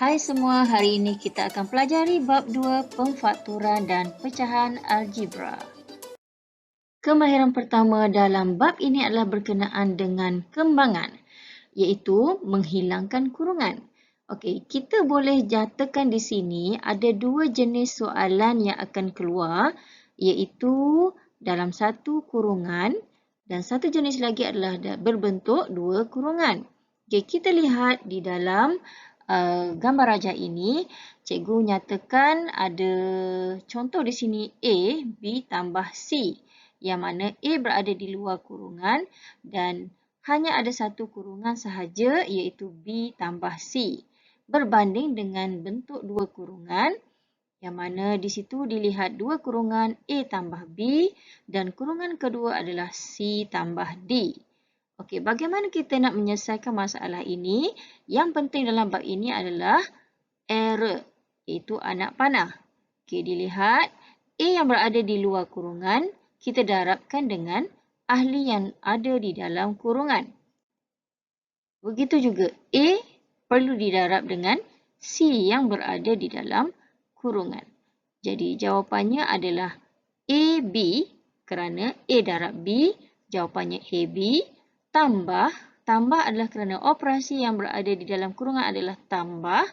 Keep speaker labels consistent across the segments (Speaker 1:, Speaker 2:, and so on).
Speaker 1: Hai semua, hari ini kita akan pelajari bab 2 pemfakturan dan pecahan algebra. Kemahiran pertama dalam bab ini adalah berkenaan dengan kembangan, iaitu menghilangkan kurungan. Okey, kita boleh nyatakan di sini ada dua jenis soalan yang akan keluar, iaitu dalam satu kurungan dan satu jenis lagi adalah berbentuk dua kurungan. Okey, kita lihat di dalam gambar rajah ini, cikgu nyatakan ada contoh di sini A, B tambah C, yang mana A berada di luar kurungan dan hanya ada satu kurungan sahaja iaitu B tambah C. Berbanding dengan bentuk dua kurungan yang mana di situ dilihat dua kurungan A tambah B dan kurungan kedua adalah C tambah D. Okey, bagaimana kita nak menyelesaikan masalah ini? Yang penting dalam bab ini adalah error, iaitu anak panah. Okey, dilihat A yang berada di luar kurungan, kita darabkan dengan ahli yang ada di dalam kurungan. Begitu juga A perlu didarab dengan C yang berada di dalam kurungan. Jadi jawapannya adalah AB kerana A darab B, jawapannya AB tambah adalah kerana operasi yang berada di dalam kurungan adalah tambah.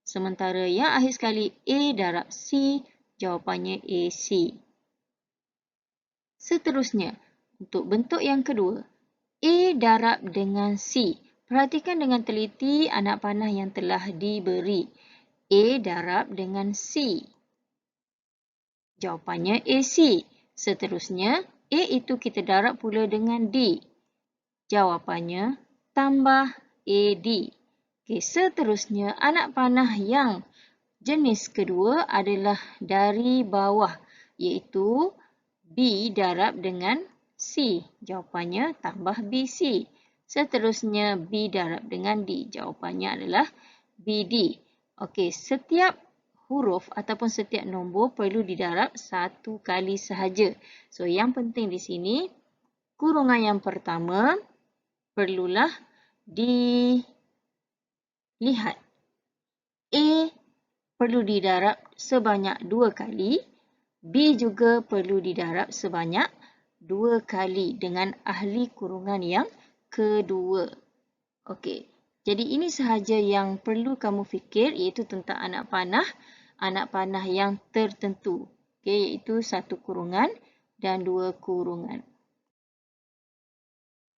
Speaker 1: Sementara yang akhir sekali A darab C, jawapannya AC. Seterusnya, untuk bentuk yang kedua, A darab dengan C. Perhatikan dengan teliti anak panah yang telah diberi. A darab dengan C. Jawapannya AC. Seterusnya, A itu kita darab pula dengan D. Jawapannya tambah AD. Okey, seterusnya anak panah yang jenis kedua adalah dari bawah, iaitu B darab dengan C. Jawapannya tambah BC. Seterusnya B darab dengan D. Jawapannya adalah BD. Okey, setiap huruf ataupun setiap nombor perlu didarab satu kali sahaja. So, yang penting di sini, kurungan yang pertama perlulah dilihat. A perlu didarab sebanyak 2 kali. B juga perlu didarab sebanyak 2 kali dengan ahli kurungan yang kedua. Okey, jadi ini sahaja yang perlu kamu fikir iaitu tentang anak panah yang tertentu. Okey, iaitu satu kurungan dan dua kurungan.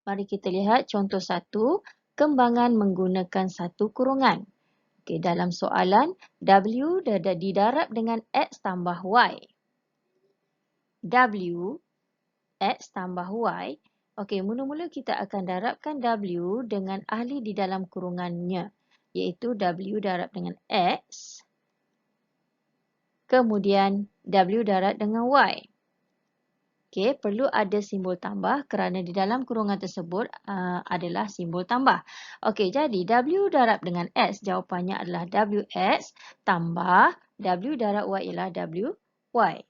Speaker 1: Mari kita lihat contoh satu, kembangan menggunakan satu kurungan. Okey, dalam soalan, W didarab dengan X tambah Y. W, X tambah Y. Okey, mula-mula kita akan darabkan W dengan ahli di dalam kurungannya, iaitu W darab dengan X, kemudian W darab dengan Y. Okey, perlu ada simbol tambah kerana di dalam kurungan tersebut adalah simbol tambah. Okey, jadi W darab dengan X, jawapannya adalah WX tambah W darab Y ialah WY.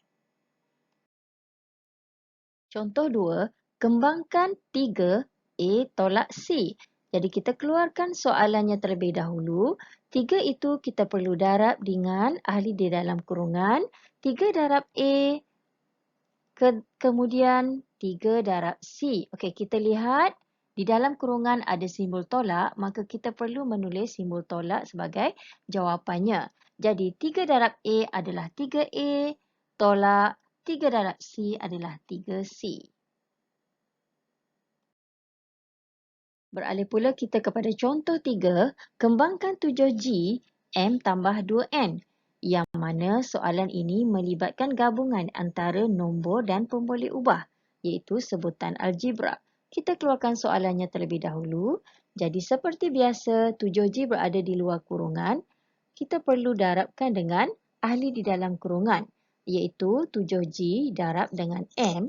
Speaker 1: Contoh 2, kembangkan 3A tolak C. Jadi kita keluarkan soalannya terlebih dahulu. 3 itu kita perlu darab dengan ahli di dalam kurungan. 3 darab A, kemudian 3 darab C. Okey, kita lihat di dalam kurungan ada simbol tolak, maka kita perlu menulis simbol tolak sebagai jawapannya. Jadi 3 darab A adalah 3A, tolak 3 darab C adalah 3C. Beralih pula kita kepada contoh 3, kembangkan 7G M tambah 2N. Yang mana soalan ini melibatkan gabungan antara nombor dan pemboleh ubah, iaitu sebutan algebra. Kita keluarkan soalannya terlebih dahulu. Jadi seperti biasa, 7G berada di luar kurungan. Kita perlu darabkan dengan ahli di dalam kurungan, iaitu 7G darab dengan M.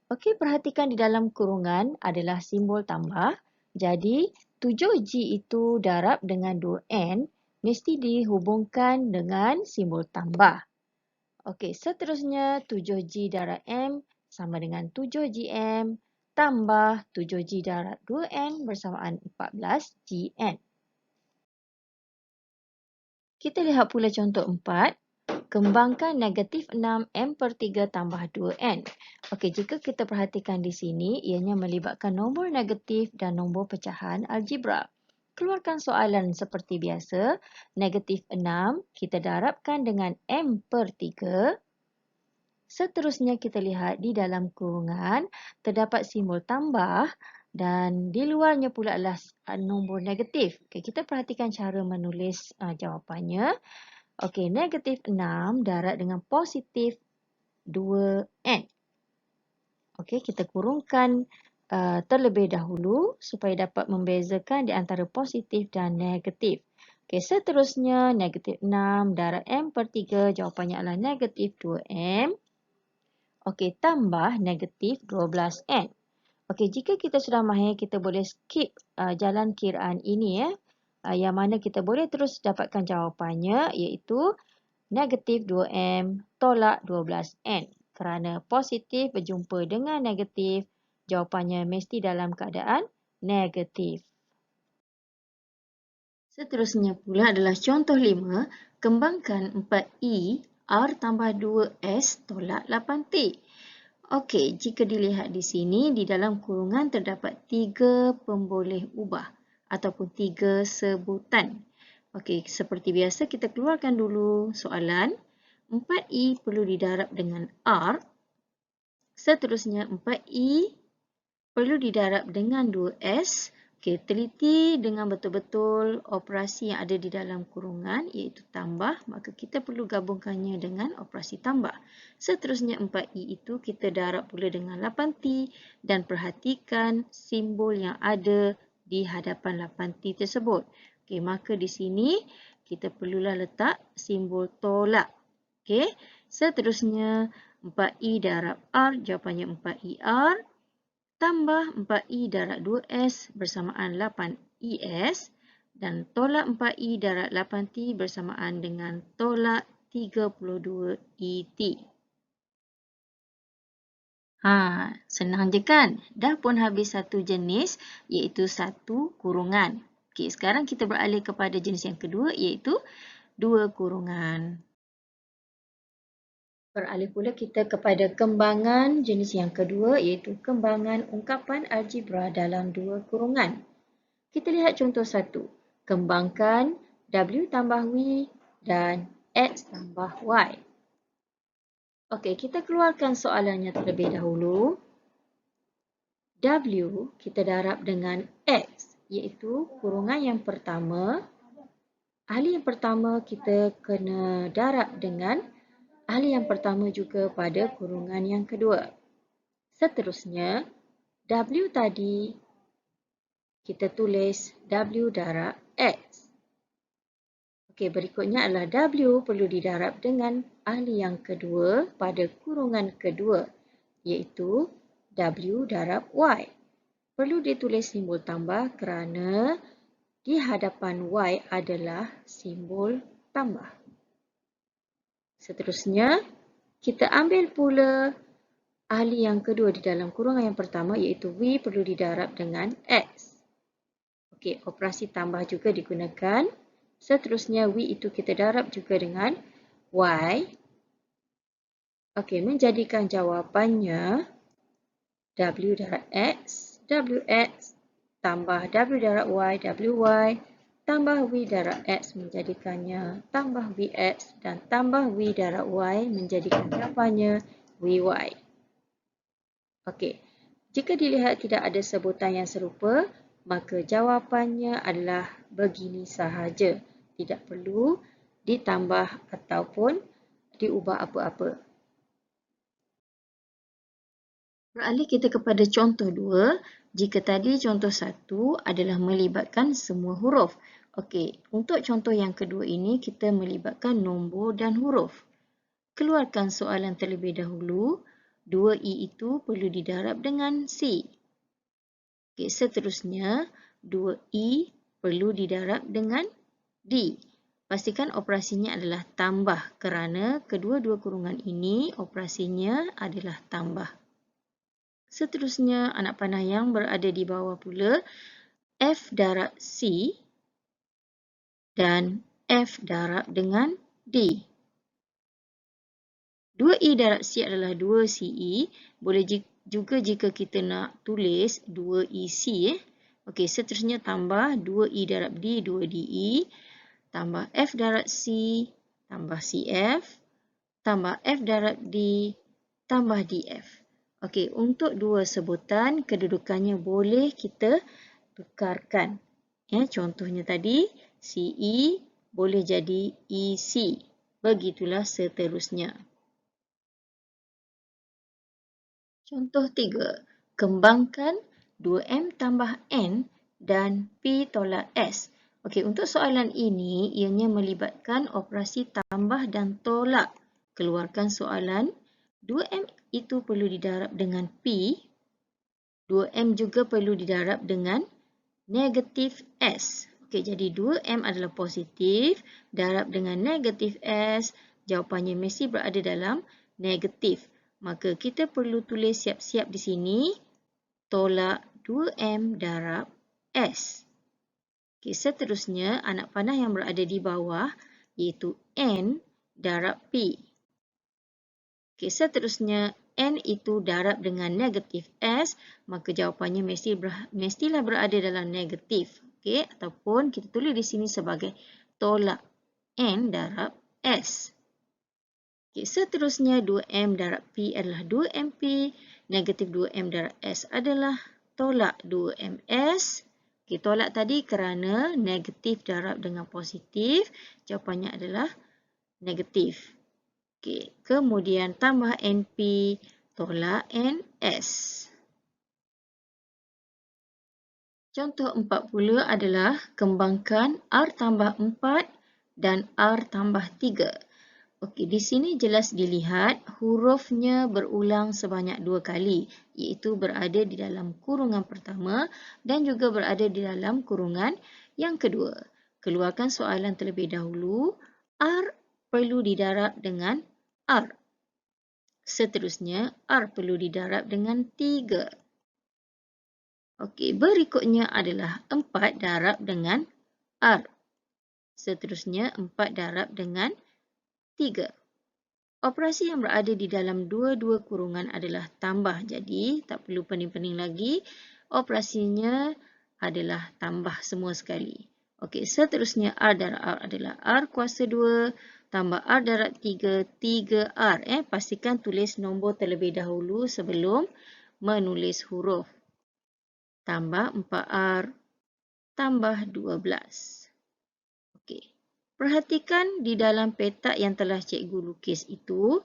Speaker 1: Okey, perhatikan di dalam kurungan adalah simbol tambah. Jadi, 7G itu darab dengan 2N mesti dihubungkan dengan simbol tambah. Okey, seterusnya 7G darab M sama dengan 7GM tambah 7G darab 2N bersamaan 14GN. Kita lihat pula contoh 4. Kembangkan negatif 6 M per 3 tambah 2N. Okey, jika kita perhatikan di sini, ianya melibatkan nombor negatif dan nombor pecahan algebra. Keluarkan soalan seperti biasa. Negatif 6 kita darabkan dengan M per 3. Seterusnya kita lihat di dalam kurungan terdapat simbol tambah dan di luarnya pula adalah nombor negatif. Okay, kita perhatikan cara menulis jawapannya. Okey, negatif 6 darab dengan positif 2N. Okey, kita kurungkan terlebih dahulu supaya dapat membezakan di antara positif dan negatif. Okey, seterusnya negatif 6 darab M per 3 jawapannya adalah negatif 2M. Okey, tambah negatif 12N. Okey, jika kita sudah mahir, kita boleh skip jalan kiraan ini. Yang mana kita boleh terus dapatkan jawapannya iaitu negatif 2M tolak 12N. Kerana positif berjumpa dengan negatif, jawapannya mesti dalam keadaan negatif. Seterusnya pula adalah contoh 5. Kembangkan 4I R tambah 2S tolak 8T. Okey, jika dilihat di sini, di dalam kurungan terdapat 3 pemboleh ubah ataupun 3 sebutan. Okey, seperti biasa kita keluarkan dulu soalan. 4I perlu didarab dengan R. Seterusnya 4I perlu didarab dengan 2S. Okey, teliti dengan betul-betul operasi yang ada di dalam kurungan iaitu tambah, maka kita perlu gabungkannya dengan operasi tambah. Seterusnya 4I itu kita darab pula dengan 8T dan perhatikan simbol yang ada di hadapan 8T tersebut. Okey, maka di sini kita perlulah letak simbol tolak. Okey, seterusnya 4I darab R, jawapannya 4IR. Tambah 4I darab 2S bersamaan 8IS dan tolak 4I darab 8T bersamaan dengan tolak 32ET. Senang je kan? Dah pun habis satu jenis iaitu satu kurungan. Okey, sekarang kita beralih kepada jenis yang kedua iaitu dua kurungan. Beralih pula kita kepada kembangan jenis yang kedua iaitu kembangan ungkapan algebra dalam dua kurungan. Kita lihat contoh 1. Kembangkan W tambah W dan X tambah Y. Okey, kita keluarkan soalannya terlebih dahulu. W kita darab dengan X iaitu kurungan yang pertama. Ahli yang pertama kita kena darab dengan ahli yang pertama juga pada kurungan yang kedua. Seterusnya, W tadi kita tulis W darab X. Okey, berikutnya adalah W perlu didarab dengan ahli yang kedua pada kurungan kedua iaitu W darab Y. Perlu ditulis simbol tambah kerana di hadapan Y adalah simbol tambah. Seterusnya, kita ambil pula ahli yang kedua di dalam kurungan yang pertama iaitu W perlu didarab dengan X. Okey, operasi tambah juga digunakan. Seterusnya, W itu kita darab juga dengan Y. Okey, menjadikan jawapannya W darab X, WX tambah W darab Y, WY tambah W darab X menjadikannya tambah WX dan tambah W darab Y menjadikan jawapannya WY. Okey, jika dilihat tidak ada sebutan yang serupa, maka jawapannya adalah begini sahaja. Tidak perlu ditambah ataupun diubah apa-apa. Beralih kita kepada contoh 2. Jika tadi contoh 1 adalah melibatkan semua huruf. Okey, untuk contoh yang kedua ini kita melibatkan nombor dan huruf. Keluarkan soalan terlebih dahulu. 2I itu perlu didarab dengan C. Okey, seterusnya 2I perlu didarab dengan D. Pastikan operasinya adalah tambah kerana kedua-dua kurungan ini operasinya adalah tambah. Seterusnya, anak panah yang berada di bawah pula, F darab C dan F darab dengan D. 2E darab C adalah 2CE. Boleh juga jika kita nak tulis 2EC. Okey, seterusnya tambah 2E darab D, 2DE. Tambah F darab C, tambah CF. Tambah F darab D, tambah DF. Okey, untuk dua sebutan, kedudukannya boleh kita tukarkan. Contohnya tadi, CE boleh jadi EC. Begitulah seterusnya. Contoh 3. Kembangkan 2M tambah N dan P tolak S. Okey, untuk soalan ini, ianya melibatkan operasi tambah dan tolak. Keluarkan soalan. 2M itu perlu didarab dengan P. 2M juga perlu didarab dengan negatif S. Okey, jadi 2M adalah positif, darab dengan negatif S. Jawapannya mesti berada dalam negatif. Maka kita perlu tulis siap-siap di sini, tolak 2M darab S. Okey, seterusnya, anak panah yang berada di bawah, iaitu N darab P. Okey, seterusnya, N itu darab dengan negatif S, maka jawapannya mestilah berada dalam negatif. Okey, ataupun kita tulis di sini sebagai tolak N darab S. Okay, seterusnya 2M darab P adalah 2MP. Negatif 2M darab S adalah tolak 2MS. Okay, tolak tadi kerana negatif darab dengan positif. Jawapannya adalah negatif. Okay, kemudian tambah NP tolak NS. Contoh 4 pula adalah kembangkan R tambah 4 dan R tambah 3. Okey, di sini jelas dilihat hurufnya berulang sebanyak 2 kali, iaitu berada di dalam kurungan pertama dan juga berada di dalam kurungan yang kedua. Keluarkan soalan terlebih dahulu. R perlu didarab dengan R. Seterusnya, R perlu didarab dengan 3. Okey, berikutnya adalah 4 darab dengan R. Seterusnya, 4 darab dengan 3. Operasi yang berada di dalam dua-dua kurungan adalah tambah. Jadi, tak perlu pening-pening lagi. Operasinya adalah tambah semua sekali. Okey, seterusnya R darab R adalah R kuasa 2 tambah R darab 3, 3R. Pastikan tulis nombor terlebih dahulu sebelum menulis huruf. Tambah 4R tambah 12. Okey. Perhatikan di dalam petak yang telah cikgu lukis itu,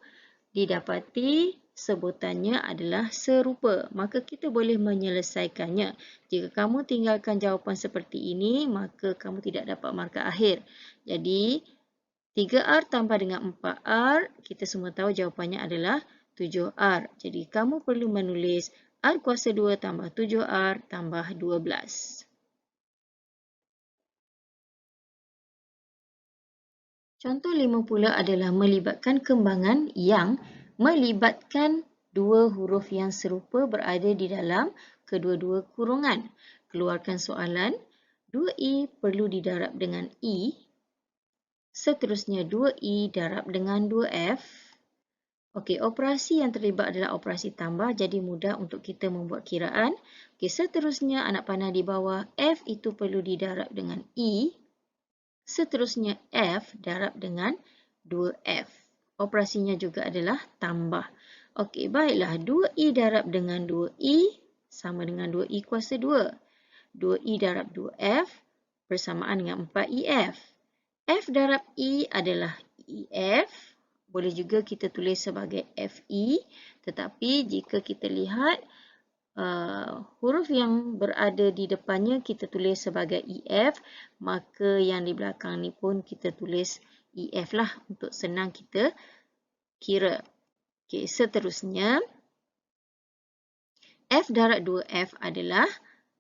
Speaker 1: didapati sebutannya adalah serupa. Maka kita boleh menyelesaikannya. Jika kamu tinggalkan jawapan seperti ini, maka kamu tidak dapat markah akhir. Jadi, 3R tambah dengan 4R, kita semua tahu jawapannya adalah 7R. Jadi, kamu perlu menulis R kuasa 2 tambah 7R tambah 12. Contoh 5 pula adalah melibatkan kembangan yang melibatkan dua huruf yang serupa berada di dalam kedua-dua kurungan. Keluarkan soalan. 2E perlu didarab dengan E. Seterusnya 2E darab dengan 2F. Okey, operasi yang terlibat adalah operasi tambah, jadi mudah untuk kita membuat kiraan. Okey, seterusnya anak panah di bawah, F itu perlu didarab dengan E. Seterusnya F darab dengan 2F. Operasinya juga adalah tambah. Okey, baiklah. 2E darab dengan 2E sama dengan 2E kuasa 2. 2E darab 2F bersamaan dengan 4EF. F darab E adalah EF. Boleh juga kita tulis sebagai FE. Tetapi jika kita lihat huruf yang berada di depannya kita tulis sebagai EF, maka yang di belakang ni pun kita tulis EF lah untuk senang kita kira. Okey, seterusnya F darab 2F adalah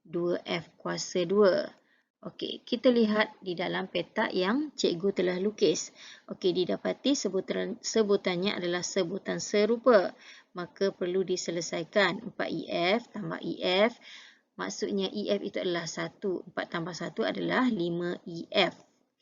Speaker 1: 2F kuasa 2. Okey, kita lihat di dalam petak yang cikgu telah lukis. Okey, didapati sebutannya adalah sebutan serupa. Maka perlu diselesaikan. 4EF tambah EF. Maksudnya EF itu adalah 1. 4 tambah 1 adalah 5EF.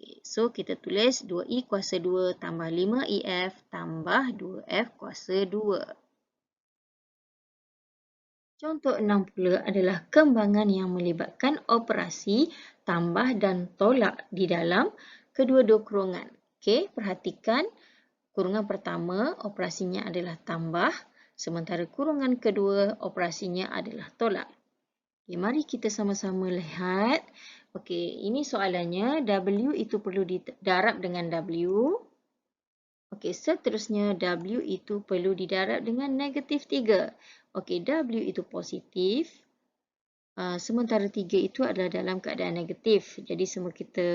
Speaker 1: Okay, so kita tulis 2E kuasa 2 tambah 5EF tambah 2F kuasa 2. Contoh 6 pula adalah kembangan yang melibatkan operasi tambah dan tolak di dalam kedua-dua kurungan. Okey, perhatikan kurungan pertama operasinya adalah tambah, sementara kurungan kedua operasinya adalah tolak. Okay, mari kita sama-sama lihat. Okey, ini soalannya W itu perlu didarab dengan W. Okey, seterusnya W itu perlu didarab dengan negatif 3. Okey, W itu positif. Sementara 3 itu adalah dalam keadaan negatif. Jadi semua kita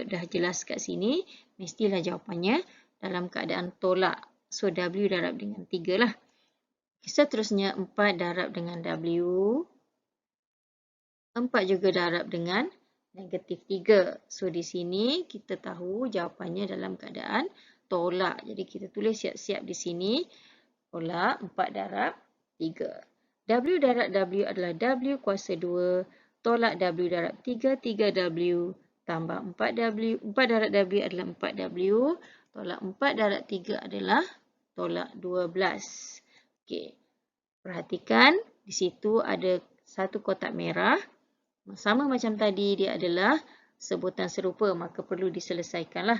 Speaker 1: dah jelas kat sini. Mestilah jawapannya dalam keadaan tolak. So, W darab dengan 3 lah. Seterusnya 4 darab dengan W. 4 juga darab dengan negatif 3. So, di sini kita tahu jawapannya dalam keadaan tolak. Jadi, kita tulis siap-siap di sini. Tolak 4 darab 3. W darab W adalah W kuasa 2. Tolak W darab 3, 3W. Tambah 4W. 4 darab W adalah 4W. Tolak 4 darab 3 adalah tolak 12. Okey. Perhatikan, di situ ada satu kotak merah. Sama macam tadi, dia adalah sebutan serupa, maka perlu diselesaikanlah.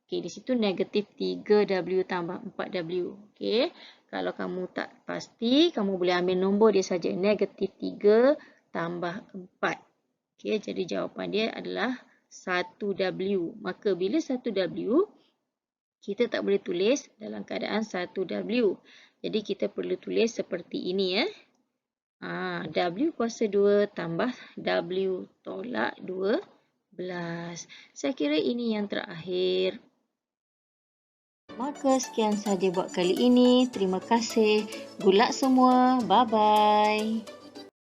Speaker 1: Okey, di situ negatif 3W tambah 4W. Okey, kalau kamu tak pasti, kamu boleh ambil nombor dia saja. Negatif 3 tambah 4. Okey, jadi jawapan dia adalah 1W. Maka bila 1W, kita tak boleh tulis dalam keadaan 1W. Jadi kita perlu tulis seperti ini ya. W kuasa 2 tambah W tolak 12. Saya kira ini yang terakhir. Maka sekian sahaja buat kali ini. Terima kasih. Good luck semua. Bye-bye.